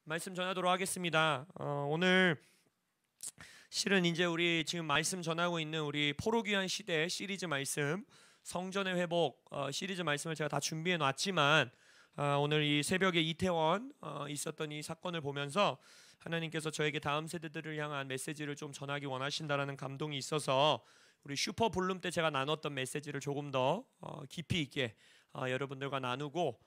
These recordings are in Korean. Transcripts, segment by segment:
말씀 전하도록 하겠습니다. 오늘 실은 이제 우리 지금 말씀 전하고 있는 우리 포로귀환 시대 시리즈 말씀 성전의 회복 시리즈 말씀을 제가 다 준비해 놨지만 오늘 이 새벽에 이태원 있었던 이 사건을 보면서 하나님께서 저에게 다음 세대들을 향한 메시지를 좀 전하기 원하신다라는 감동이 있어서 우리 슈퍼 볼룸 때 제가 나눴던 메시지를 조금 더 깊이 있게 여러분들과 나누고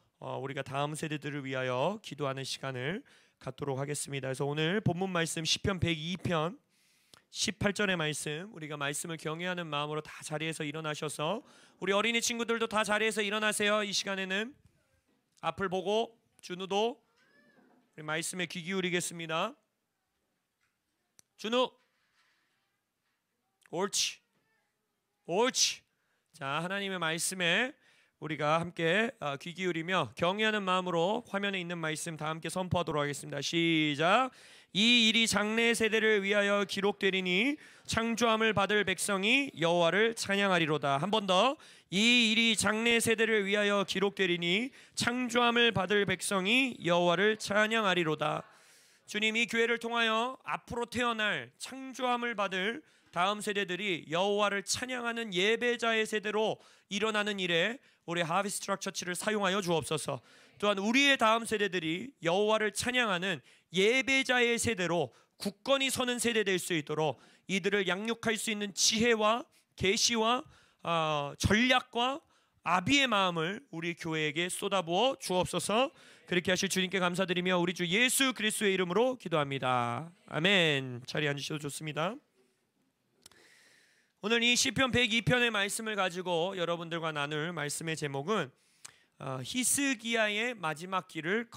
우리가 다음 세대들을 위하여 기도하는 시간을 갖도록 하겠습니다. 그래서 오늘 본문 말씀 시편 102편 18절의 말씀, 우리가 말씀을 경외하는 마음으로 다 자리에서 일어나셔서, 우리 어린이 친구들도 다 자리에서 일어나세요. 이 시간에는 앞을 보고 준우도 우리 말씀에 귀 기울이겠습니다. 준우, 옳지 옳지. 자, 하나님의 말씀에 우리가 함께 귀 기울이며 경외하는 마음으로 화면에 있는 말씀 다 함께 선포하도록 하겠습니다. 시작. 이 일이 장래 세대를 위하여 기록되리니 창조함을 받을 백성이 여호와를 찬양하리로다. 한 번 더. 이 일이 장래 세대를 위하여 기록되리니 창조함을 받을 백성이 여호와를 찬양하리로다. 주님, 이 교회를 통하여 앞으로 태어날 창조함을 받을 다음 세대들이 여호와를 찬양하는 예배자의 세대로 일어나는 일에 우리 하비스트 트럭 처치를 사용하여 주옵소서. 또한 우리의 다음 세대들이 여호와를 찬양하는 예배자의 세대로 굳건히 서는 세대 될 수 있도록 이들을 양육할 수 있는 지혜와 계시와 전략과 아비의 마음을 우리 교회에게 쏟아부어 주옵소서. 그렇게 하실 주님께 감사드리며 우리 주 예수 그리스도의 이름으로 기도합니다. 아멘. 자리에 앉으셔도 좋습니다. 오늘 이 시편 102편의 말씀을 가지고 여러분들과 나눌 말씀의 제목은 히스기야의 마지막 길을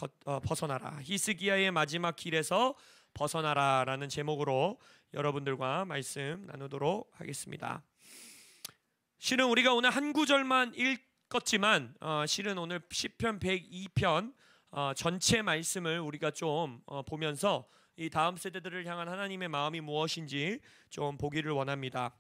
벗어나라. 히스기야의 마지막 길에서 벗어나라 라는 제목으로 여러분들과 말씀 나누도록 하겠습니다. 실은 우리가 오늘 한 구절만 읽었지만 실은 오늘 시편 102편 전체 말씀을 우리가 좀 보면서 이 다음 세대들을 향한 하나님의 마음이 무엇인지 좀 보기를 원합니다.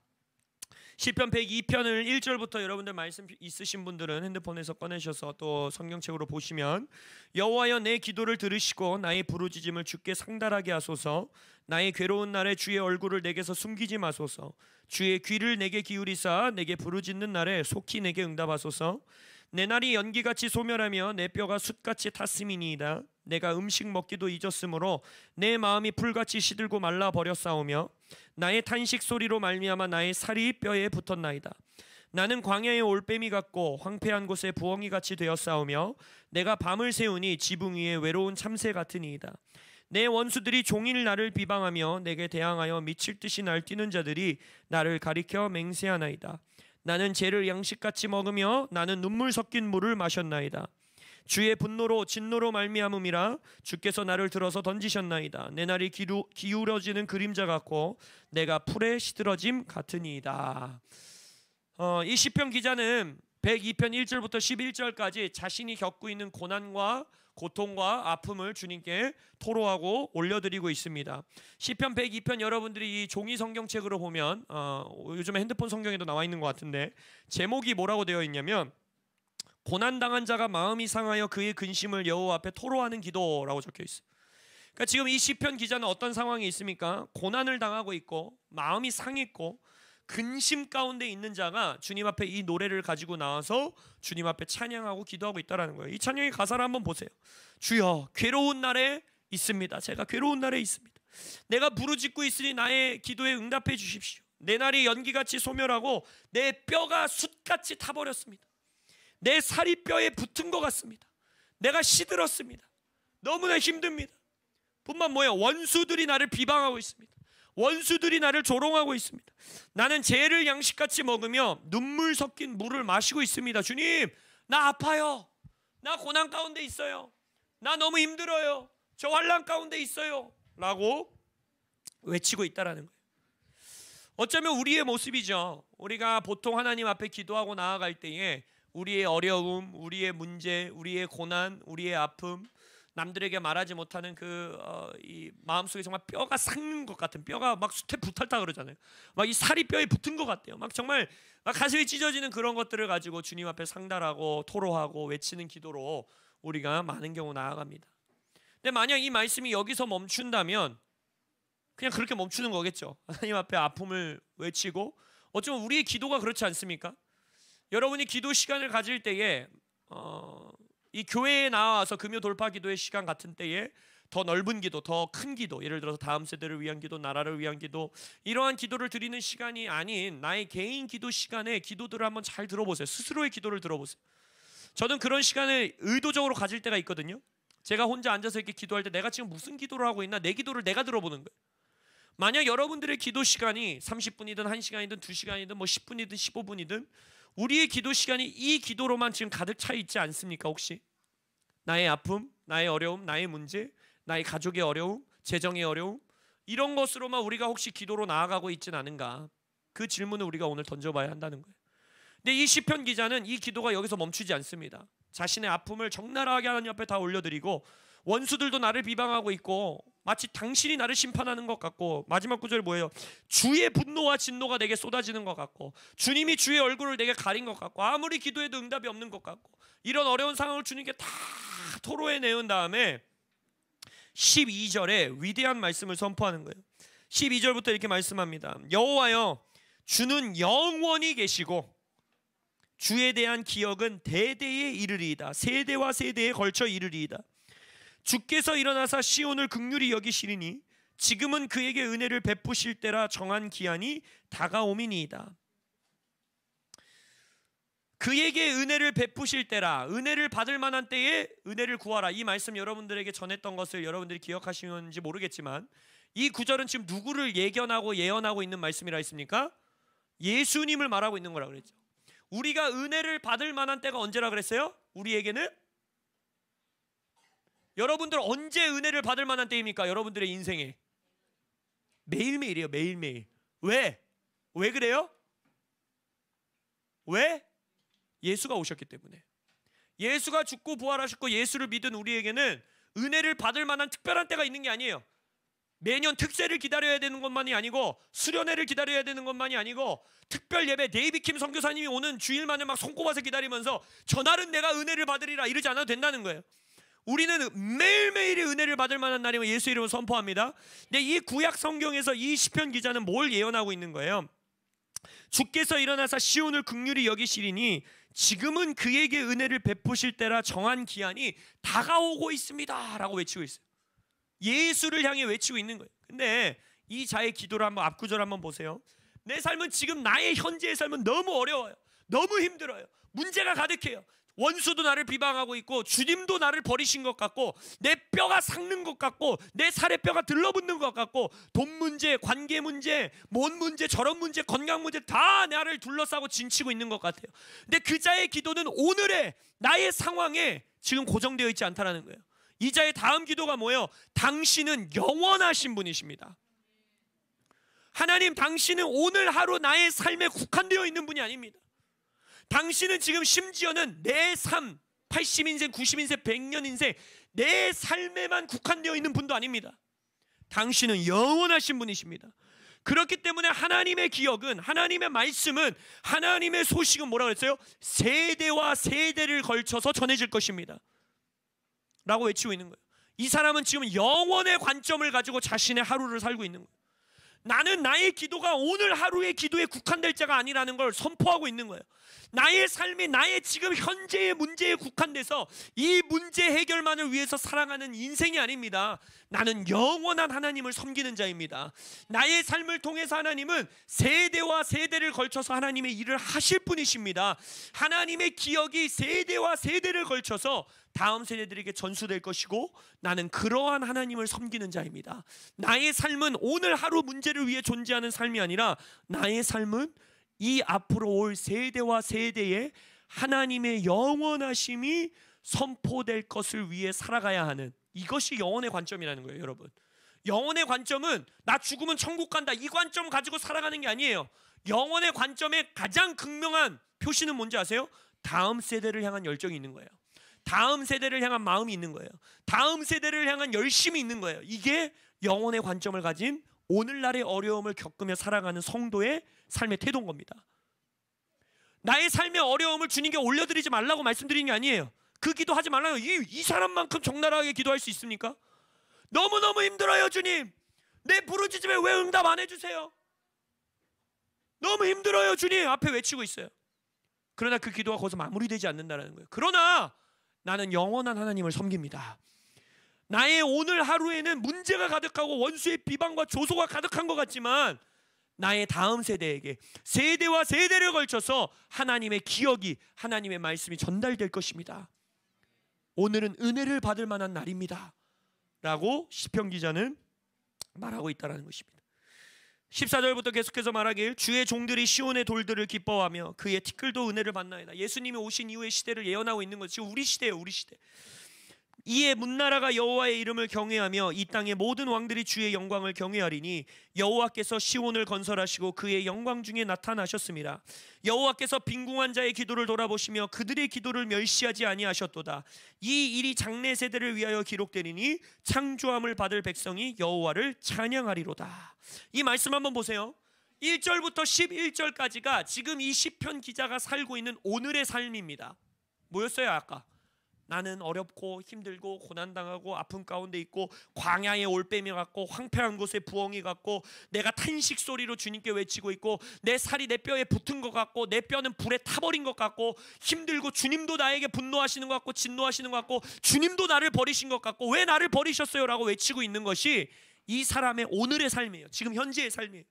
시편 102편을 1절부터 여러분들 말씀 있으신 분들은 핸드폰에서 꺼내셔서 또 성경책으로 보시면, 여호와여 내 기도를 들으시고 나의 부르짖음을 주께 상달하게 하소서. 나의 괴로운 날에 주의 얼굴을 내게서 숨기지 마소서. 주의 귀를 내게 기울이사 내게 부르짖는 날에 속히 내게 응답하소서. 내 날이 연기같이 소멸하며 내 뼈가 숯같이 탔음이니이다. 내가 음식 먹기도 잊었으므로 내 마음이 풀같이 시들고 말라버렸사오며 나의 탄식 소리로 말미암아 나의 살이 뼈에 붙었나이다. 나는 광야의 올빼미 같고 황폐한 곳에 부엉이같이 되었사오며 내가 밤을 새우니 지붕 위에 외로운 참새 같으니이다. 내 원수들이 종일 나를 비방하며 내게 대항하여 미칠 듯이 날뛰는 자들이 나를 가리켜 맹세하나이다. 나는 죄를 양식같이 먹으며 나는 눈물 섞인 물을 마셨나이다. 주의 분노로 진노로 말미암음이라 주께서 나를 들어서 던지셨나이다. 내 날이 기울어지는 그림자 같고 내가 풀에 시들어짐 같으니이다. 이 시편 기자는 102편 1절부터 11절까지 자신이 겪고 있는 고난과 고통과 아픔을 주님께 토로하고 올려드리고 있습니다. 시편 102편 여러분들이 이 종이 성경책으로 보면 요즘에 핸드폰 성경에도 나와 있는 것 같은데 제목이 뭐라고 되어 있냐면 고난당한 자가 마음이 상하여 그의 근심을 여호와 앞에 토로하는 기도라고 적혀 있어요. 그러니까 지금 이 시편 기자는 어떤 상황이 있습니까? 고난을 당하고 있고 마음이 상했고 근심 가운데 있는 자가 주님 앞에 이 노래를 가지고 나와서 주님 앞에 찬양하고 기도하고 있다는 거예요. 이 찬양의 가사를 한번 보세요. 주여, 괴로운 날에 있습니다. 제가 괴로운 날에 있습니다. 내가 부르짖고 있으니 나의 기도에 응답해 주십시오. 내 날이 연기같이 소멸하고 내 뼈가 숯같이 타버렸습니다. 내 살이 뼈에 붙은 것 같습니다. 내가 시들었습니다. 너무나 힘듭니다. 뿐만 뭐예요? 원수들이 나를 비방하고 있습니다. 원수들이 나를 조롱하고 있습니다. 나는 죄를 양식같이 먹으며 눈물 섞인 물을 마시고 있습니다. 주님, 나 아파요. 나 고난 가운데 있어요. 나 너무 힘들어요. 저 환난 가운데 있어요. 라고 외치고 있다라는 거예요. 어쩌면 우리의 모습이죠. 우리가 보통 하나님 앞에 기도하고 나아갈 때에 우리의 어려움, 우리의 문제, 우리의 고난, 우리의 아픔, 남들에게 말하지 못하는 이 마음속에 정말 뼈가 삭는 것 같은, 뼈가 막 숯에 붙었다 그러잖아요. 막 이 살이 뼈에 붙은 것 같대요. 막 정말 막 가슴이 찢어지는 그런 것들을 가지고 주님 앞에 상달하고 토로하고 외치는 기도로 우리가 많은 경우 나아갑니다. 근데 만약 이 말씀이 여기서 멈춘다면 그냥 그렇게 멈추는 거겠죠. 하나님 앞에 아픔을 외치고, 어쩌면 우리의 기도가 그렇지 않습니까? 여러분이 기도 시간을 가질 때에 이 교회에 나와서 금요 돌파 기도의 시간 같은 때에 더 넓은 기도, 더 큰 기도, 예를 들어서 다음 세대를 위한 기도, 나라를 위한 기도, 이러한 기도를 드리는 시간이 아닌 나의 개인 기도 시간에 기도들을 한번 잘 들어보세요. 스스로의 기도를 들어보세요. 저는 그런 시간을 의도적으로 가질 때가 있거든요. 제가 혼자 앉아서 이렇게 기도할 때 내가 지금 무슨 기도를 하고 있나, 내 기도를 내가 들어보는 거예요. 만약 여러분들의 기도 시간이 30분이든 1시간이든 2시간이든 뭐 10분이든 15분이든 우리의 기도 시간이 이 기도로만 지금 가득 차 있지 않습니까? 혹시 나의 아픔, 나의 어려움, 나의 문제, 나의 가족의 어려움, 재정의 어려움, 이런 것으로만 우리가 혹시 기도로 나아가고 있진 않은가? 그 질문을 우리가 오늘 던져봐야 한다는 거예요. 근데 이 시편 기자는 이 기도가 여기서 멈추지 않습니다. 자신의 아픔을 적나라하게 하나님 앞에 다 올려드리고, 원수들도 나를 비방하고 있고 마치 당신이 나를 심판하는 것 같고, 마지막 구절이 뭐예요? 주의 분노와 진노가 내게 쏟아지는 것 같고, 주님이 주의 얼굴을 내게 가린 것 같고, 아무리 기도해도 응답이 없는 것 같고, 이런 어려운 상황을 주님께 다 토로해 내온 다음에 12절에 위대한 말씀을 선포하는 거예요. 12절부터 이렇게 말씀합니다. 여호와여, 주는 영원히 계시고 주에 대한 기억은 대대에 이르리이다. 세대와 세대에 걸쳐 이르리이다. 주께서 일어나사 시온을 긍휼히 여기시리니 지금은 그에게 은혜를 베푸실 때라. 정한 기한이 다가오미니이다. 그에게 은혜를 베푸실 때라. 은혜를 받을 만한 때에 은혜를 구하라. 이 말씀 여러분들에게 전했던 것을 여러분들이 기억하시는지 모르겠지만, 이 구절은 지금 누구를 예견하고 예언하고 있는 말씀이라 했습니까? 예수님을 말하고 있는 거라 그랬죠. 우리가 은혜를 받을 만한 때가 언제라 그랬어요? 우리에게는 여러분들 언제 은혜를 받을 만한 때입니까? 여러분들의 인생에 매일매일이에요. 매일매일. 왜? 왜 그래요? 왜? 예수가 오셨기 때문에. 예수가 죽고 부활하셨고 예수를 믿은 우리에게는 은혜를 받을 만한 특별한 때가 있는 게 아니에요. 매년 특세를 기다려야 되는 것만이 아니고, 수련회를 기다려야 되는 것만이 아니고, 특별 예배 데이비킴 선교사님이 오는 주일만을 막 손꼽아서 기다리면서 저날은 내가 은혜를 받으리라 이러지 않아도 된다는 거예요. 우리는 매일매일이 은혜를 받을 만한 날이면 예수 이름을 선포합니다. 근데 이 구약 성경에서 이 시편 기자는 뭘 예언하고 있는 거예요? 주께서 일어나사 시온을 긍휼히 여기시리니 지금은 그에게 은혜를 베푸실 때라. 정한 기한이 다가오고 있습니다 라고 외치고 있어요. 예수를 향해 외치고 있는 거예요. 근데 이 자의 기도를 한번 앞구절 한번 보세요. 내 삶은 지금, 나의 현재의 삶은 너무 어려워요. 너무 힘들어요. 문제가 가득해요. 원수도 나를 비방하고 있고, 주님도 나를 버리신 것 같고, 내 뼈가 삭는 것 같고, 내 살에 뼈가 들러붙는 것 같고, 돈 문제, 관계 문제, 뭔 문제, 저런 문제, 건강 문제 다 나를 둘러싸고 진치고 있는 것 같아요. 근데 그 자의 기도는 오늘의 나의 상황에 지금 고정되어 있지 않다라는 거예요. 이 자의 다음 기도가 뭐예요? 당신은 영원하신 분이십니다. 하나님, 당신은 오늘 하루 나의 삶에 국한되어 있는 분이 아닙니다. 당신은 지금 심지어는 내 삶, 80인생, 90인생, 100년 인생, 내 삶에만 국한되어 있는 분도 아닙니다. 당신은 영원하신 분이십니다. 그렇기 때문에 하나님의 기억은, 하나님의 말씀은, 하나님의 소식은 뭐라고 했어요? 세대와 세대를 걸쳐서 전해질 것입니다 라고 외치고 있는 거예요. 이 사람은 지금 영원의 관점을 가지고 자신의 하루를 살고 있는 거예요. 나는 나의 기도가 오늘 하루의 기도에 국한될 자가 아니라는 걸 선포하고 있는 거예요. 나의 삶이 나의 지금 현재의 문제에 국한돼서 이 문제 해결만을 위해서 살아가는 인생이 아닙니다. 나는 영원한 하나님을 섬기는 자입니다. 나의 삶을 통해서 하나님은 세대와 세대를 걸쳐서 하나님의 일을 하실 분이십니다. 하나님의 기억이 세대와 세대를 걸쳐서 다음 세대들에게 전수될 것이고, 나는 그러한 하나님을 섬기는 자입니다. 나의 삶은 오늘 하루 문제를 위해 존재하는 삶이 아니라, 나의 삶은 이 앞으로 올 세대와 세대에 하나님의 영원하심이 선포될 것을 위해 살아가야 하는, 이것이 영혼의 관점이라는 거예요. 여러분, 영혼의 관점은 나 죽으면 천국 간다 이 관점 가지고 살아가는 게 아니에요. 영혼의 관점의 가장 극명한 표시는 뭔지 아세요? 다음 세대를 향한 열정이 있는 거예요. 다음 세대를 향한 마음이 있는 거예요. 다음 세대를 향한 열심이 있는 거예요. 이게 영혼의 관점을 가진 오늘날의 어려움을 겪으며 살아가는 성도의 삶의 태도인 겁니다. 나의 삶의 어려움을 주님께 올려드리지 말라고 말씀드리는 게 아니에요. 그 기도하지 말라고. 이 사람만큼 적나라하게 기도할 수 있습니까? 너무너무 힘들어요 주님. 내 부르짖음에 왜 응답 안 해주세요? 너무 힘들어요 주님 앞에 외치고 있어요. 그러나 그 기도가 거기서 마무리되지 않는다는 거예요. 그러나 나는 영원한 하나님을 섬깁니다. 나의 오늘 하루에는 문제가 가득하고 원수의 비방과 조소가 가득한 것 같지만 나의 다음 세대에게 세대와 세대를 걸쳐서 하나님의 기억이, 하나님의 말씀이 전달될 것입니다. 오늘은 은혜를 받을 만한 날입니다 라고 시편 기자는 말하고 있다는 것입니다. 14절부터 계속해서 말하길 주의 종들이 시온의 돌들을 기뻐하며 그의 티끌도 은혜를 받나이다. 예수님이 오신 이후의 시대를 예언하고 있는 것이 우리 시대예요. 우리 시대. 이에 문나라가 여호와의 이름을 경외하며 이 땅의 모든 왕들이 주의 영광을 경외하리니 여호와께서 시온을 건설하시고 그의 영광 중에 나타나셨습니다. 여호와께서 빈궁한 자의 기도를 돌아보시며 그들의 기도를 멸시하지 아니하셨도다. 이 일이 장래 세대를 위하여 기록되리니 창조함을 받을 백성이 여호와를 찬양하리로다. 이 말씀 한번 보세요. 1절부터 11절까지가 지금 이 시편 기자가 살고 있는 오늘의 삶입니다. 뭐였어요 아까? 나는 어렵고 힘들고 고난당하고 아픔 가운데 있고 광야에 올빼미 같고 황폐한 곳에 부엉이 같고 내가 탄식 소리로 주님께 외치고 있고 내 살이 내 뼈에 붙은 것 같고 내 뼈는 불에 타버린 것 같고 힘들고 주님도 나에게 분노하시는 것 같고 진노하시는 것 같고 주님도 나를 버리신 것 같고 왜 나를 버리셨어요? 라고 외치고 있는 것이 이 사람의 오늘의 삶이에요. 지금 현재의 삶이에요.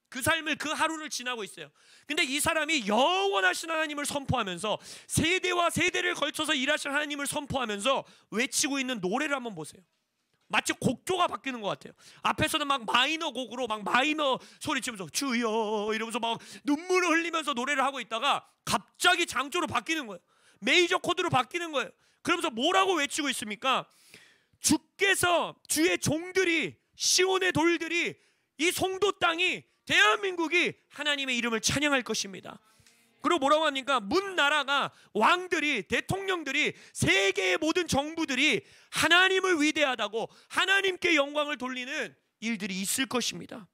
그 삶을, 그 하루를 지나고 있어요. 근데 이 사람이 영원하신 하나님을 선포하면서 세대와 세대를 걸쳐서 일하신 하나님을 선포하면서 외치고 있는 노래를 한번 보세요. 마치 곡조가 바뀌는 것 같아요. 앞에서는 막 마이너 곡으로 막 마이너 소리치면서 주여 이러면서 막 눈물을 흘리면서 노래를 하고 있다가 갑자기 장조로 바뀌는 거예요. 메이저 코드로 바뀌는 거예요. 그러면서 뭐라고 외치고 있습니까? 주께서, 주의 종들이, 시온의 돌들이, 이 송도 땅이, 대한민국이 하나님의 이름을 찬양할 것입니다. 그리고 뭐라고 합니까? 문나라가, 왕들이, 대통령들이, 세계의 모든 정부들이 하나님을 위대하다고 하나님께 영광을 돌리는 일들이 있을 것입니다.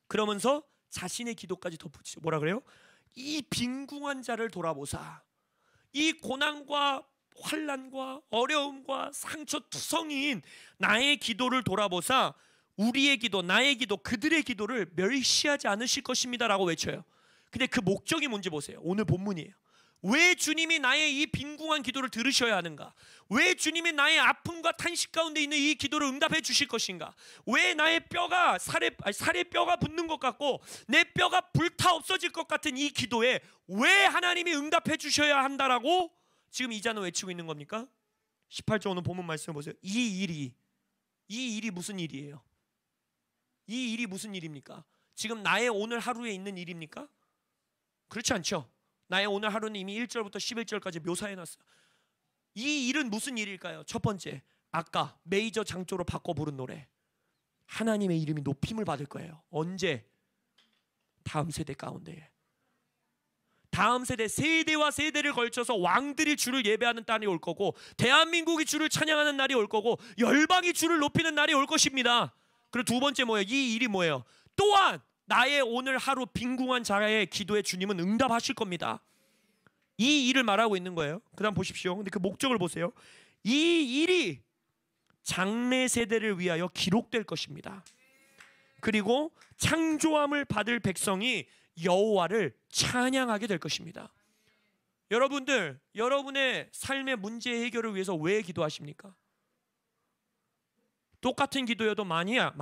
그러면서 자신의 기도까지 덧붙이죠. 뭐라 그래요? 이 빈궁한 자를 돌아보사. 이 고난과 환난과 어려움과 상처 투성이인 나의 기도를 돌아보사 우리의 기도, 나의 기도, 그들의 기도를 멸시하지 않으실 것입니다 라고 외쳐요. 근데 그 목적이 뭔지 보세요. 오늘 본문이에요. 왜 주님이 나의 이 빈궁한 기도를 들으셔야 하는가? 왜 주님이 나의 아픔과 탄식 가운데 있는 이 기도를 응답해 주실 것인가? 왜 나의 뼈가 살에 뼈가 붙는 것 같고 내 뼈가 불타 없어질 것 같은 이 기도에 왜 하나님이 응답해 주셔야 한다라고 지금 이자는 외치고 있는 겁니까? 18절 오늘 본문 말씀을 보세요. 이 일이 무슨 일이에요? 이 일이 무슨 일입니까? 지금 나의 오늘 하루에 있는 일입니까? 그렇지 않죠. 나의 오늘 하루는 이미 1절부터 11절까지 묘사해놨어요. 이 일은 무슨 일일까요? 첫 번째, 아까 메이저 장조로 바꿔 부른 노래. 하나님의 이름이 높임을 받을 거예요. 언제? 다음 세대 가운데에. 다음 세대, 세대와 세대를 걸쳐서 왕들이 주를 예배하는 날이 올 거고 대한민국이 주를 찬양하는 날이 올 거고 열방이 주를 높이는 날이 올 것입니다. 그리고 두 번째 뭐예요? 이 일이 뭐예요? 또한 나의 오늘 하루 빈궁한 자의 기도에 주님은 응답하실 겁니다. 이 일을 말하고 있는 거예요. 그 다음 보십시오. 근데 그 목적을 보세요. 이 일이 장래 세대를 위하여 기록될 것입니다. 그리고 창조함을 받을 백성이 여호와를 찬양하게 될 것입니다. 여러분들, 여러분의 삶의 문제 해결을 위해서 왜 기도하십니까? 똑같은 기도여도 만약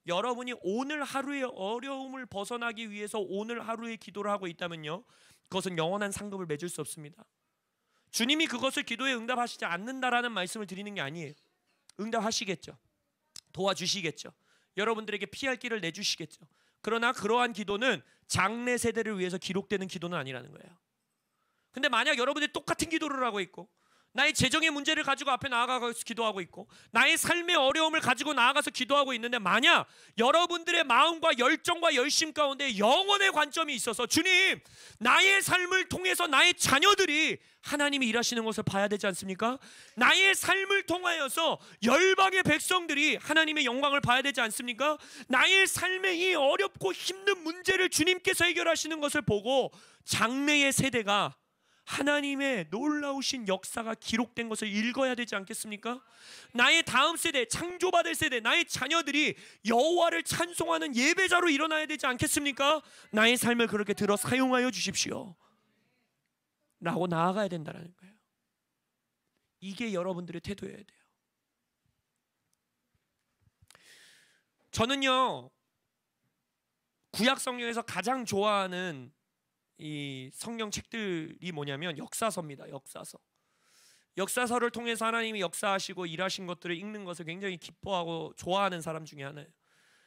여러분이 오늘 하루의 어려움을 벗어나기 위해서 오늘 하루의 기도를 하고 있다면요, 그것은 영원한 상급을 맺을 수 없습니다. 주님이 그것을 기도에 응답하시지 않는다라는 말씀을 드리는 게 아니에요. 응답하시겠죠. 도와주시겠죠. 여러분들에게 피할 길을 내주시겠죠. 그러나 그러한 기도는 장래 세대를 위해서 기록되는 기도는 아니라는 거예요. 근데 만약 여러분들이 똑같은 기도를 하고 있고 나의 재정의 문제를 가지고 앞에 나아가서 기도하고 있고 나의 삶의 어려움을 가지고 나아가서 기도하고 있는데 만약 여러분들의 마음과 열정과 열심 가운데 영혼의 관점이 있어서 주님, 나의 삶을 통해서 나의 자녀들이 하나님이 일하시는 것을 봐야 되지 않습니까? 나의 삶을 통하여서 열방의 백성들이 하나님의 영광을 봐야 되지 않습니까? 나의 삶의 이 어렵고 힘든 문제를 주님께서 해결하시는 것을 보고 장래의 세대가 하나님의 놀라우신 역사가 기록된 것을 읽어야 되지 않겠습니까? 나의 다음 세대, 창조받을 세대, 나의 자녀들이 여호와를 찬송하는 예배자로 일어나야 되지 않겠습니까? 나의 삶을 그렇게 들어 사용하여 주십시오 라고 나아가야 된다는 거예요. 이게 여러분들의 태도여야 돼요. 저는요, 구약 성경에서 가장 좋아하는 이 성경 책들이 뭐냐면 역사서입니다. 역사서를 통해서 하나님이 역사하시고 일하신 것들을 읽는 것을 굉장히 기뻐하고 좋아하는 사람 중에 하나예요.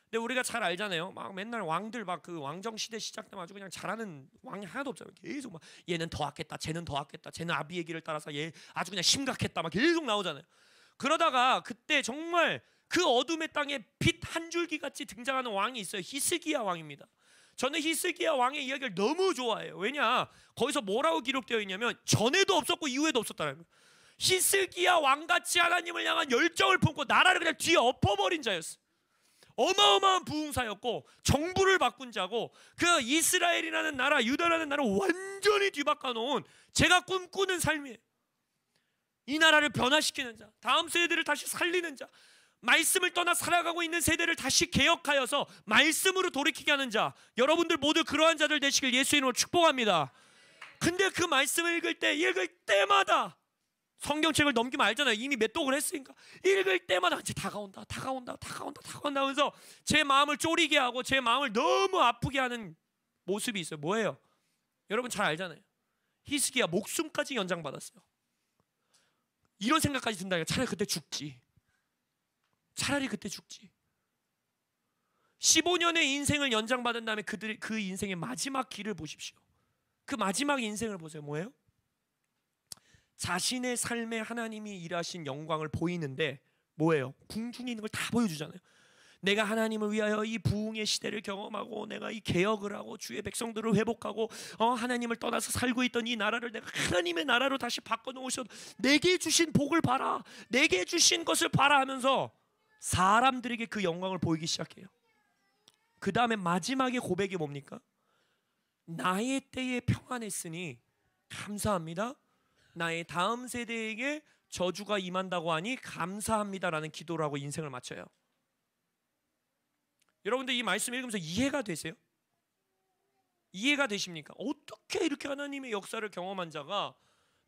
근데 우리가 잘 알잖아요. 막 맨날 왕들 막 그 왕정 시대 시작되면 아주 그냥 잘하는 왕이 하나도 없잖아요. 계속 막 얘는 더 악했다, 쟤는 더 악했다, 쟤는 아비의 길을 따라서 얘 아주 그냥 심각했다 막 계속 나오잖아요. 그러다가 그때 정말 그 어둠의 땅에 빛 한 줄기 같이 등장하는 왕이 있어요. 히스기야 왕입니다. 저는 히스기야 왕의 이야기를 너무 좋아해요. 왜냐? 거기서 뭐라고 기록되어 있냐면 전에도 없었고 이후에도 없었다는 거예요. 히스기야 왕같이 하나님을 향한 열정을 품고 나라를 그냥 뒤에 엎어버린 자였어요. 어마어마한 부흥사였고 정부를 바꾼 자고, 그 이스라엘이라는 나라, 유다라는 나라를 완전히 뒤바꿔 놓은 제가 꿈꾸는 삶이에요. 이 나라를 변화시키는 자, 다음 세대를 다시 살리는 자, 말씀을 떠나 살아가고 있는 세대를 다시 개혁하여서 말씀으로 돌이키게 하는 자, 여러분들 모두 그러한 자들 되시길 예수의 이름으로 축복합니다. 근데 그 말씀을 읽을 때마다 성경책을 넘기면 알잖아요. 이미 몇 독을 했으니까 읽을 때마다 이제 다가온다 하면서 제 마음을 쪼리게 하고 제 마음을 너무 아프게 하는 모습이 있어요. 뭐예요? 여러분 잘 알잖아요. 히스기야 목숨까지 연장받았어요. 이런 생각까지 든다니까 차라리 그때 죽지. 15년의 인생을 연장받은 다음에 그 인생의 마지막 길을 보십시오. 그 마지막 인생을 보세요. 뭐예요? 자신의 삶에 하나님이 일하신 영광을 보이는데 뭐예요? 궁중에 있는 걸 다 보여주잖아요. 내가 하나님을 위하여 이 부흥의 시대를 경험하고 내가 이 개혁을 하고 주의 백성들을 회복하고 하나님을 떠나서 살고 있던 이 나라를 내가 하나님의 나라로 다시 바꿔놓으셔, 내게 주신 복을 봐라, 내게 주신 것을 봐라 하면서 사람들에게 그 영광을 보이기 시작해요. 그 다음에 마지막의 고백이 뭡니까? 나의 때에 평안했으니 감사합니다. 나의 다음 세대에게 저주가 임한다고 하니 감사합니다라는 기도를 하고 인생을 마쳐요. 여러분들 이 말씀 읽으면서 이해가 되세요? 이해가 되십니까? 어떻게 이렇게 하나님의 역사를 경험한 자가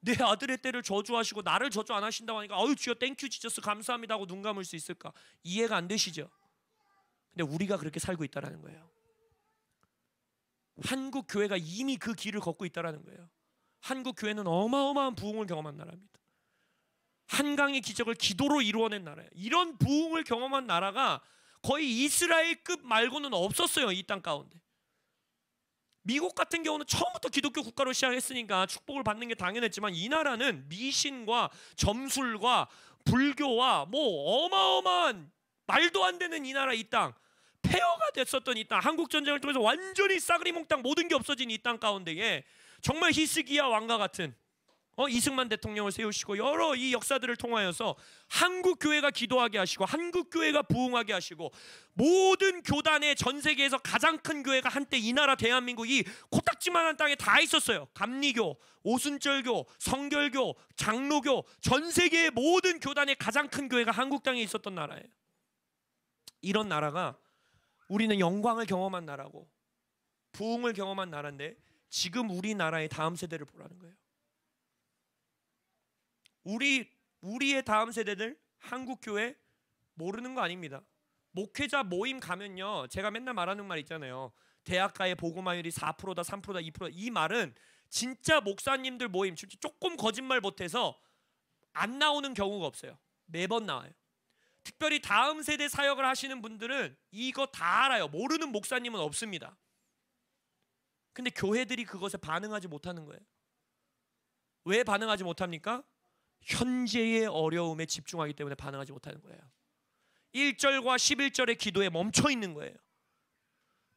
내 아들의 때를 저주하시고 나를 저주 안 하신다고 하니까 아유 주여 땡큐 지저스 감사합니다 하고 눈 감을 수 있을까? 이해가 안 되시죠? 근데 우리가 그렇게 살고 있다는 거예요. 한국 교회가 이미 그 길을 걷고 있다는 거예요. 한국 교회는 어마어마한 부흥을 경험한 나라입니다. 한강의 기적을 기도로 이루어낸 나라예요. 이런 부흥을 경험한 나라가 거의 이스라엘급 말고는 없었어요. 이 땅 가운데. 미국 같은 경우는 처음부터 기독교 국가로 시작했으니까 축복을 받는 게 당연했지만 이 나라는 미신과 점술과 불교와 뭐 어마어마한 말도 안 되는 이 나라, 이 땅, 폐허가 됐었던 이 땅, 한국전쟁을 통해서 완전히 싸그리 몽땅 모든 게 없어진 이 땅 가운데에 정말 히스기야 왕과 같은 이승만 대통령을 세우시고 여러 이 역사들을 통하여서 한국 교회가 기도하게 하시고 한국 교회가 부흥하게 하시고 모든 교단의 전 세계에서 가장 큰 교회가 한때 이 나라 대한민국 이 코딱지만한 땅에 다 있었어요. 감리교, 오순절교, 성결교, 장로교, 전 세계의 모든 교단의 가장 큰 교회가 한국 땅에 있었던 나라예요. 이런 나라가 우리는 영광을 경험한 나라고 부흥을 경험한 나라인데 지금 우리나라의 다음 세대를 보라는 거예요. 우리의 다음 세대들 한국 교회 모르는 거 아닙니다. 목회자 모임 가면요, 제가 맨날 말하는 말 있잖아요. 대학가의 복음화율이 4%다, 3%다, 2%다. 이 말은 진짜 목사님들 모임 조금 거짓말 못해서 안 나오는 경우가 없어요. 매번 나와요. 특별히 다음 세대 사역을 하시는 분들은 이거 다 알아요. 모르는 목사님은 없습니다. 근데 교회들이 그것에 반응하지 못하는 거예요. 왜 반응하지 못합니까? 현재의 어려움에 집중하기 때문에 반응하지 못하는 거예요. 1절과 11절의 기도에 멈춰 있는 거예요.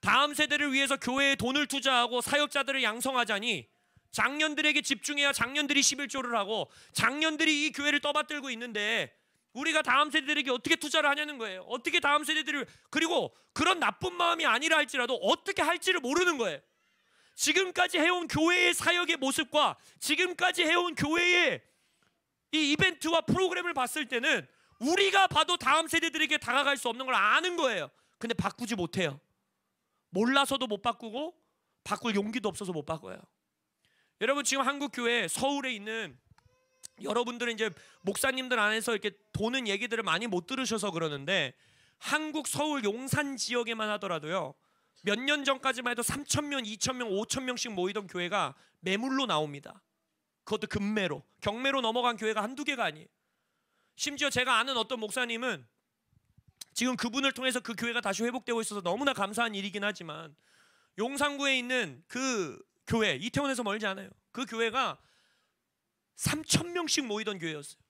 다음 세대를 위해서 교회에 돈을 투자하고 사역자들을 양성하자니 장년들에게 집중해야 장년들이 11조를 하고 장년들이 이 교회를 떠받들고 있는데 우리가 다음 세대들에게 어떻게 투자를 하냐는 거예요. 어떻게 다음 세대들을, 그리고 그런 나쁜 마음이 아니라 할지라도 어떻게 할지를 모르는 거예요. 지금까지 해온 교회의 사역의 모습과 지금까지 해온 교회의 이 이벤트와 프로그램을 봤을 때는 우리가 봐도 다음 세대들에게 다가갈 수 없는 걸 아는 거예요. 근데 바꾸지 못해요. 몰라서도 못 바꾸고 바꿀 용기도 없어서 못 바꿔요. 여러분, 지금 한국 교회 서울에 있는 여러분들은 이제 목사님들 안에서 이렇게 도는 얘기들을 많이 못 들으셔서 그러는데, 한국 서울 용산 지역에만 하더라도요, 몇 년 전까지만 해도 3,000명, 2,000명, 5,000명씩 모이던 교회가 매물로 나옵니다. 그것도 금매로, 경매로 넘어간 교회가 한두 개가 아니에요. 심지어 제가 아는 어떤 목사님은 지금 그분을 통해서 그 교회가 다시 회복되고 있어서 너무나 감사한 일이긴 하지만, 용산구에 있는 그 교회, 이태원에서 멀지 않아요. 그 교회가 3,000명씩 모이던 교회였어요.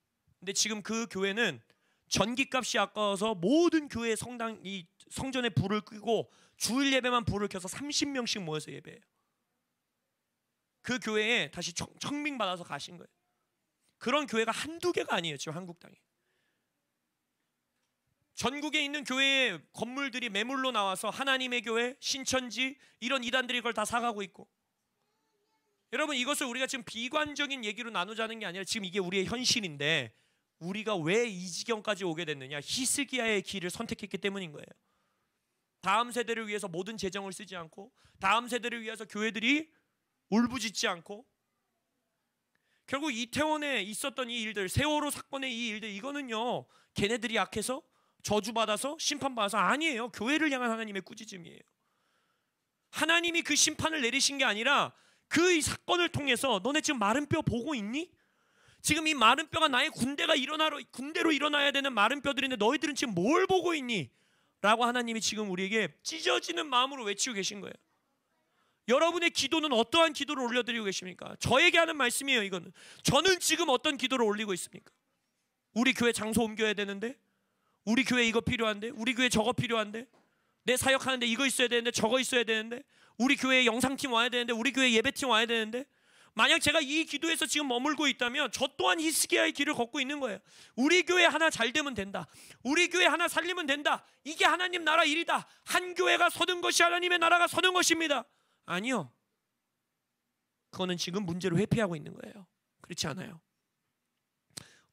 근데 지금 그 교회는 전기값이 아까워서 모든 교회 성당, 이 성전에 불을 끄고 주일 예배만 불을 켜서 30명씩 모여서 예배해요. 그 교회에 다시 청빙받아서 가신 거예요. 그런 교회가 한두 개가 아니에요, 지금 한국 땅에. 전국에 있는 교회의 건물들이 매물로 나와서 하나님의 교회, 신천지, 이런 이단들이 그걸 다 사가고 있고. 여러분, 이것을 우리가 지금 비관적인 얘기로 나누자는 게 아니라 지금 이게 우리의 현실인데, 우리가 왜 이 지경까지 오게 됐느냐? 히스기야의 길을 선택했기 때문인 거예요. 다음 세대를 위해서 모든 재정을 쓰지 않고, 다음 세대를 위해서 교회들이 울부짖지 않고, 결국 이태원에 있었던 이 일들, 세월호 사건의 이 일들, 이거는요, 걔네들이 약해서 저주받아서 심판받아서 아니에요. 교회를 향한 하나님의 꾸짖음이에요. 하나님이 그 심판을 내리신 게 아니라 그 사건을 통해서 너네 지금 마른 뼈 보고 있니? 지금 이 마른 뼈가 나의 군대로 일어나야 되는 마른 뼈들인데 너희들은 지금 뭘 보고 있니? 라고 하나님이 지금 우리에게 찢어지는 마음으로 외치고 계신 거예요. 여러분의 기도는 어떠한 기도를 올려드리고 계십니까? 저에게 하는 말씀이에요. 이거는 저는 지금 어떤 기도를 올리고 있습니까? 우리 교회 장소 옮겨야 되는데, 우리 교회 이거 필요한데, 우리 교회 저거 필요한데, 내 사역하는데 이거 있어야 되는데 저거 있어야 되는데, 우리 교회에 영상팀 와야 되는데, 우리 교회에 예배팀 와야 되는데. 만약 제가 이 기도에서 지금 머물고 있다면 저 또한 히스기야의 길을 걷고 있는 거예요. 우리 교회 하나 잘 되면 된다, 우리 교회 하나 살리면 된다, 이게 하나님 나라 일이다, 한 교회가 서는 것이 하나님의 나라가 서는 것입니다. 아니요, 그거는 지금 문제로 회피하고 있는 거예요. 그렇지 않아요.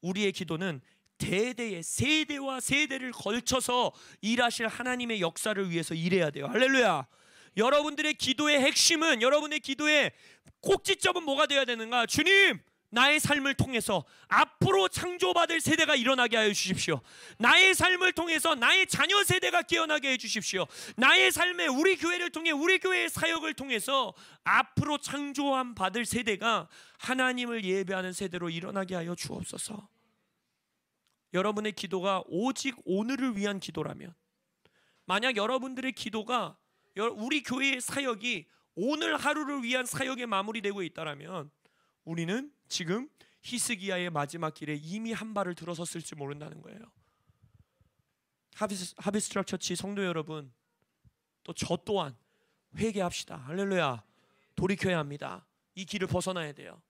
우리의 기도는 대대의 세대와 세대를 걸쳐서 일하실 하나님의 역사를 위해서 일해야 돼요. 할렐루야. 여러분들의 기도의 핵심은, 여러분의 기도의 꼭지점은 뭐가 되어야 되는가? 주님, 나의 삶을 통해서 앞으로 창조받을 세대가 일어나게 하여 주십시오. 나의 삶을 통해서 나의 자녀 세대가 깨어나게 해 주십시오. 나의 삶에 우리 교회를 통해, 우리 교회의 사역을 통해서 앞으로 창조함 받을 세대가 하나님을 예배하는 세대로 일어나게 하여 주옵소서. 여러분의 기도가 오직 오늘을 위한 기도라면, 만약 여러분들의 기도가 우리 교회의 사역이 오늘 하루를 위한 사역에 마무리되고 있다면, 우리는 지금 히스기야의 마지막 길에 이미 한 발을 들어섰을지 모른다는 거예요. 하비스 트럭 처치 성도 여러분, 또 저 또한 회개합시다. 할렐루야. 돌이켜야 합니다. 이 길을 벗어나야 돼요.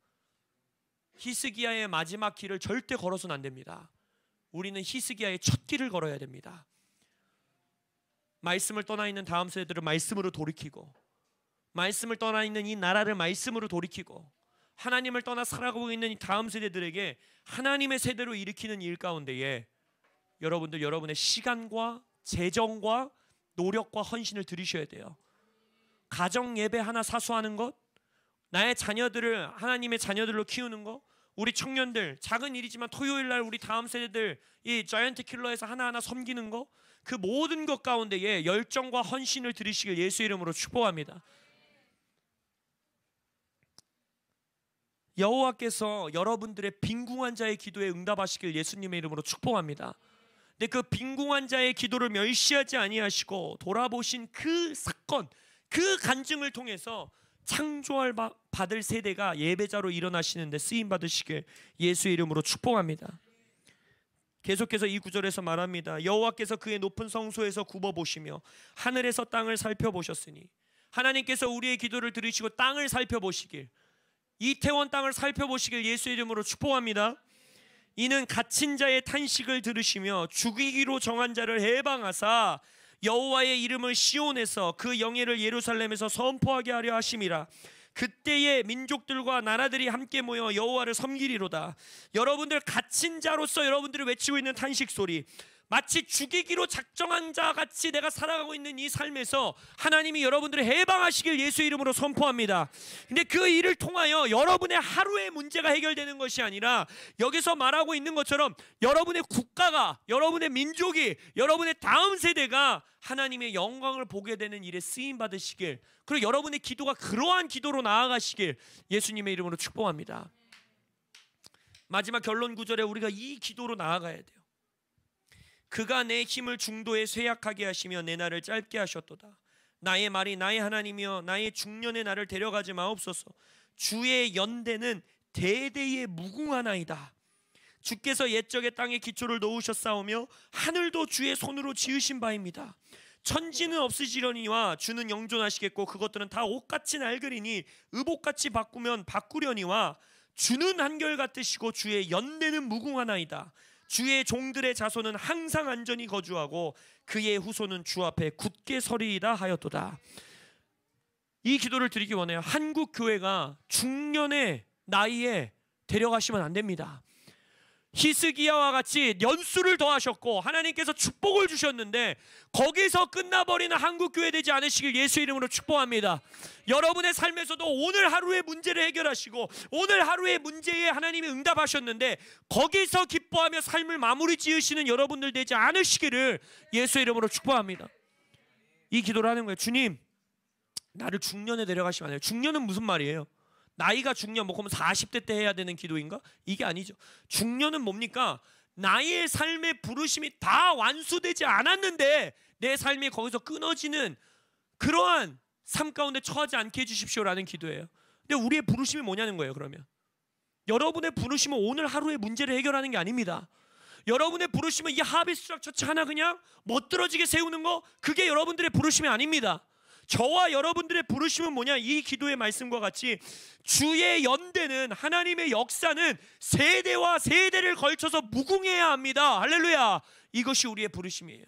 히스기야의 마지막 길을 절대 걸어서는 안 됩니다. 우리는 히스기야의 첫 길을 걸어야 됩니다. 말씀을 떠나 있는 다음 세대들을 말씀으로 돌이키고, 말씀을 떠나 있는 이 나라를 말씀으로 돌이키고, 하나님을 떠나 살아가고 있는 이 다음 세대들에게 하나님의 세대로 일으키는 일 가운데에 여러분들, 여러분의 시간과 재정과 노력과 헌신을 들이셔야 돼요. 가정 예배 하나 사수하는 것, 나의 자녀들을 하나님의 자녀들로 키우는 것, 우리 청년들 작은 일이지만 토요일 날 우리 다음 세대들 이 자이언트 킬러에서 하나하나 섬기는 것, 그 모든 것 가운데에 열정과 헌신을 들이시길 예수 이름으로 축복합니다. 여호와께서 여러분들의 빈궁한 자의 기도에 응답하시길 예수님의 이름으로 축복합니다. 근데 그 빈궁한 자의 기도를 멸시하지 아니하시고 돌아보신 그 사건, 그 간증을 통해서 창조할 받을 세대가 예배자로 일어나시는데 쓰임 받으시길 예수의 이름으로 축복합니다. 계속해서 이 구절에서 말합니다. 여호와께서 그의 높은 성소에서 굽어보시며 하늘에서 땅을 살펴보셨으니, 하나님께서 우리의 기도를 들으시고 땅을 살펴보시길, 이태원 땅을 살펴보시길 예수의 이름으로 축복합니다. 이는 갇힌 자의 탄식을 들으시며 죽이기로 정한 자를 해방하사 여호와의 이름을 시온에서 그 영예를 예루살렘에서 선포하게 하려 하심이라. 그때의 민족들과 나라들이 함께 모여 여호와를 섬기리로다. 여러분들 갇힌 자로서 여러분들이 외치고 있는 탄식 소리, 마치 죽이기로 작정한 자 같이 내가 살아가고 있는 이 삶에서 하나님이 여러분들을 해방하시길 예수의 이름으로 선포합니다. 근데 그 일을 통하여 여러분의 하루의 문제가 해결되는 것이 아니라 여기서 말하고 있는 것처럼 여러분의 국가가, 여러분의 민족이, 여러분의 다음 세대가 하나님의 영광을 보게 되는 일에 쓰임 받으시길, 그리고 여러분의 기도가 그러한 기도로 나아가시길 예수님의 이름으로 축복합니다. 마지막 결론 구절에 우리가 이 기도로 나아가야 돼요. 그가 내 힘을 중도에 쇠약하게 하시며 내 날을 짧게 하셨도다. 나의 말이 나의 하나님이여 나의 중년의 날을 데려가지 마옵소서. 주의 연대는 대대의 무궁하나이다. 주께서 옛적의 땅에 기초를 놓으셨사오며 하늘도 주의 손으로 지으신 바입니다. 천지는 없으시려니와 주는 영존하시겠고 그것들은 다 옷같이 낡으리니 의복같이 바꾸면 바꾸려니와 주는 한결같으시고 주의 연대는 무궁하나이다. 주의 종들의 자손은 항상 안전히 거주하고 그의 후손은 주 앞에 굳게 서리이다 하였도다. 이 기도를 드리기 원해요. 한국 교회가 중년의 나이에 데려가시면 안 됩니다. 히스기야와 같이 연수를 더하셨고 하나님께서 축복을 주셨는데 거기서 끝나버리는 한국교회 되지 않으시길 예수의 이름으로 축복합니다. 여러분의 삶에서도 오늘 하루의 문제를 해결하시고 오늘 하루의 문제에 하나님이 응답하셨는데 거기서 기뻐하며 삶을 마무리 지으시는 여러분들 되지 않으시기를 예수의 이름으로 축복합니다. 이 기도를 하는 거예요. 주님, 나를 중년에 데려가시면 안 돼요. 중년은 무슨 말이에요? 나이가 중년, 그러면 40대 때 해야 되는 기도인가? 이게 아니죠. 중년은 뭡니까? 나의 삶의 부르심이 다 완수되지 않았는데 내 삶이 거기서 끊어지는 그러한 삶 가운데 처하지 않게 해주십시오라는 기도예요. 근데 우리의 부르심이 뭐냐는 거예요. 그러면 여러분의 부르심은 오늘 하루의 문제를 해결하는 게 아닙니다. 여러분의 부르심은 이 하비스트락 처치 하나 그냥 멋들어지게 세우는 거, 그게 여러분들의 부르심이 아닙니다. 저와 여러분들의 부르심은 뭐냐? 이 기도의 말씀과 같이 주의 연대는, 하나님의 역사는 세대와 세대를 걸쳐서 무궁해야 합니다. 할렐루야. 이것이 우리의 부르심이에요.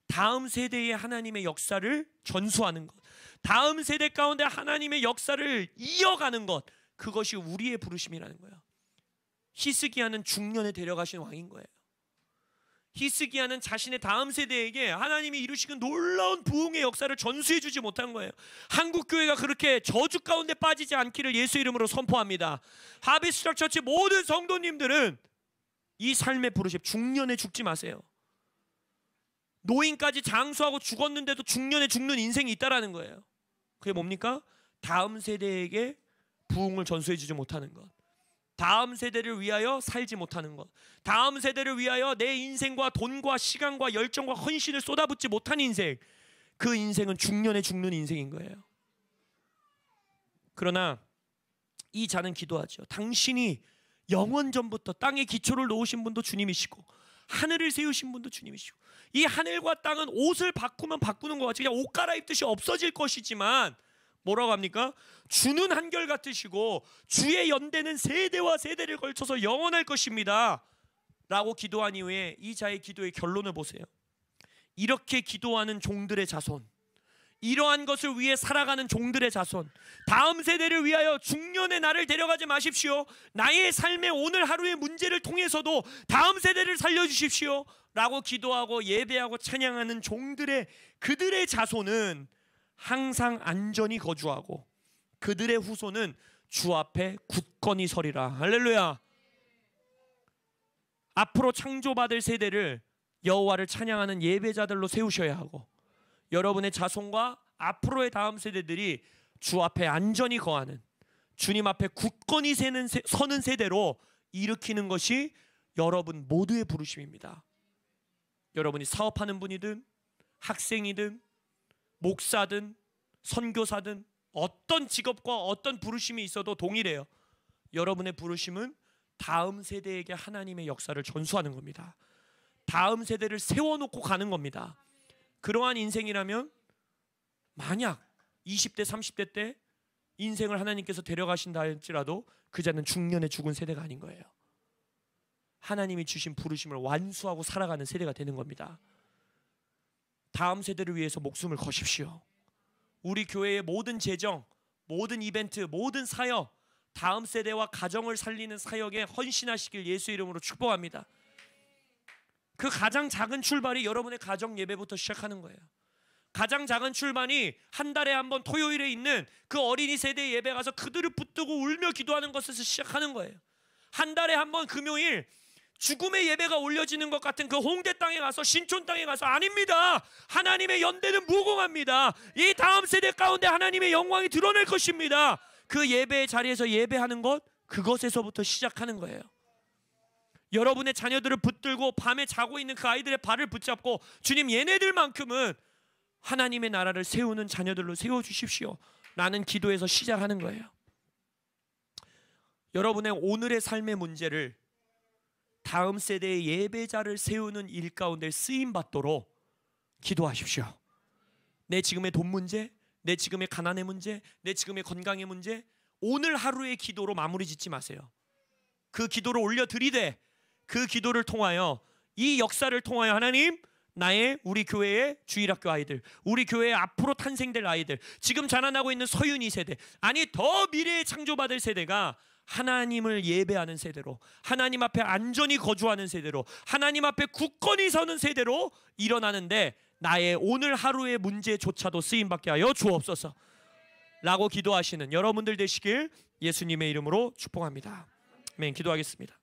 다음 세대의 하나님의 역사를 전수하는 것, 다음 세대 가운데 하나님의 역사를 이어가는 것, 그것이 우리의 부르심이라는 거예요. 히스기야는 중년에 데려가신 왕인 거예요. 히스기야는 자신의 다음 세대에게 하나님이 이루시는 놀라운 부흥의 역사를 전수해 주지 못한 거예요. 한국교회가 그렇게 저주 가운데 빠지지 않기를 예수 이름으로 선포합니다. 하비스트락 처치 모든 성도님들은 이 삶의 부르심, 중년에 죽지 마세요. 노인까지 장수하고 죽었는데도 중년에 죽는 인생이 있다라는 거예요. 그게 뭡니까? 다음 세대에게 부흥을 전수해 주지 못하는 것, 다음 세대를 위하여 살지 못하는 것, 다음 세대를 위하여 내 인생과 돈과 시간과 열정과 헌신을 쏟아붓지 못한 인생, 그 인생은 중년에 죽는 인생인 거예요. 그러나 이 자는 기도하죠. 당신이 영원 전부터 땅에 기초를 놓으신 분도 주님이시고 하늘을 세우신 분도 주님이시고, 이 하늘과 땅은 옷을 바꾸면 바꾸는 것 같이 그냥 옷 갈아입듯이 없어질 것이지만 뭐라고 합니까? 주는 한결같으시고 주의 연대는 세대와 세대를 걸쳐서 영원할 것입니다 라고 기도한 이후에 이 자의 기도의 결론을 보세요. 이렇게 기도하는 종들의 자손, 이러한 것을 위해 살아가는 종들의 자손, 다음 세대를 위하여 중년의 나를 데려가지 마십시오. 나의 삶의 오늘 하루의 문제를 통해서도 다음 세대를 살려주십시오 라고 기도하고 예배하고 찬양하는 종들의, 그들의 자손은 항상 안전히 거주하고 그들의 후손은 주 앞에 굳건히 서리라. 할렐루야. 앞으로 창조받을 세대를 여호와를 찬양하는 예배자들로 세우셔야 하고, 여러분의 자손과 앞으로의 다음 세대들이 주 앞에 안전히 거하는, 주님 앞에 굳건히 서는 세대로 일으키는 것이 여러분 모두의 부르심입니다. 여러분이 사업하는 분이든 학생이든 목사든 선교사든 어떤 직업과 어떤 부르심이 있어도 동일해요. 여러분의 부르심은 다음 세대에게 하나님의 역사를 전수하는 겁니다. 다음 세대를 세워놓고 가는 겁니다. 그러한 인생이라면 만약 20대 30대 때 인생을 하나님께서 데려가신다 할지라도 그 자는 중년에 죽은 세대가 아닌 거예요. 하나님이 주신 부르심을 완수하고 살아가는 세대가 되는 겁니다. 다음 세대를 위해서 목숨을 거십시오. 우리 교회의 모든 재정, 모든 이벤트, 모든 사역, 다음 세대와 가정을 살리는 사역에 헌신하시길 예수 이름으로 축복합니다. 그 가장 작은 출발이 여러분의 가정 예배부터 시작하는 거예요. 가장 작은 출발이 한 달에 한 번 토요일에 있는 그 어린이 세대 예배 가서 그들을 붙들고 울며 기도하는 것에서 시작하는 거예요. 한 달에 한 번 금요일 죽음의 예배가 올려지는 것 같은 그 홍대 땅에 가서, 신촌 땅에 가서, 아닙니다. 하나님의 연대는 무궁합니다. 이 다음 세대 가운데 하나님의 영광이 드러날 것입니다. 그 예배의 자리에서 예배하는 것, 그것에서부터 시작하는 거예요. 여러분의 자녀들을 붙들고 밤에 자고 있는 그 아이들의 발을 붙잡고, 주님, 얘네들만큼은 하나님의 나라를 세우는 자녀들로 세워주십시오 라는 기도에서 시작하는 거예요. 여러분의 오늘의 삶의 문제를 다음 세대의 예배자를 세우는 일 가운데 쓰임받도록 기도하십시오. 내 지금의 돈 문제, 내 지금의 가난의 문제, 내 지금의 건강의 문제, 오늘 하루의 기도로 마무리 짓지 마세요. 그 기도를 올려드리되 그 기도를 통하여, 이 역사를 통하여 하나님, 나의 우리 교회의 주일학교 아이들, 우리 교회의 앞으로 탄생될 아이들, 지금 자라나고 있는 서윤이 세대, 아니 더 미래에 창조받을 세대가 하나님을 예배하는 세대로, 하나님 앞에 안전히 거주하는 세대로, 하나님 앞에 굳건히 서는 세대로 일어나는데 나의 오늘 하루의 문제조차도 쓰임받게 하여 주옵소서 라고 기도하시는 여러분들 되시길 예수님의 이름으로 축복합니다. 아멘. 기도하겠습니다.